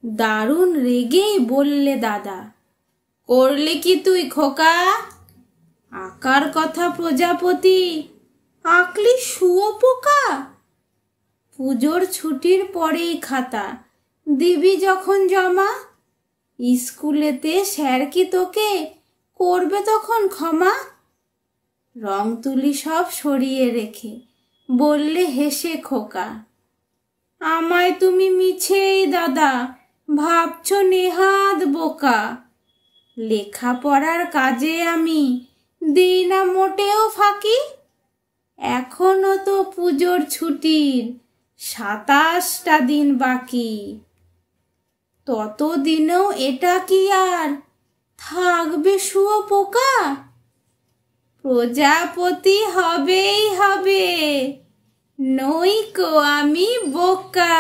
দারুণ রেগেই বললে দাদা, করলে কি তুই খোকা? আঁকার কথা প্রজাপতি, আঁকলি শুয়োপোকা। পুজোর ছুটির পরেই খাতা দিবি যখন জমা, স্কুলেতে স্যার কি তোকে করবে তখন ক্ষমা? রং তুলি সব সরিয়ে রেখে বললে হেসে খোকা, আমায় তুমি মিছেই দাদা ভাবছো নেহাত বোকা। লেখাপড়ার কাজে আমি দিই না মোটেও ফাঁকি, এখনো তো পুজোর ছুটির ২৭টা দিন বাকি। ততদিনেও এটা কি আর থাকবে শুয়োপোকা? প্রজাপতি হবেই হবে, নইকো আমি বোকা।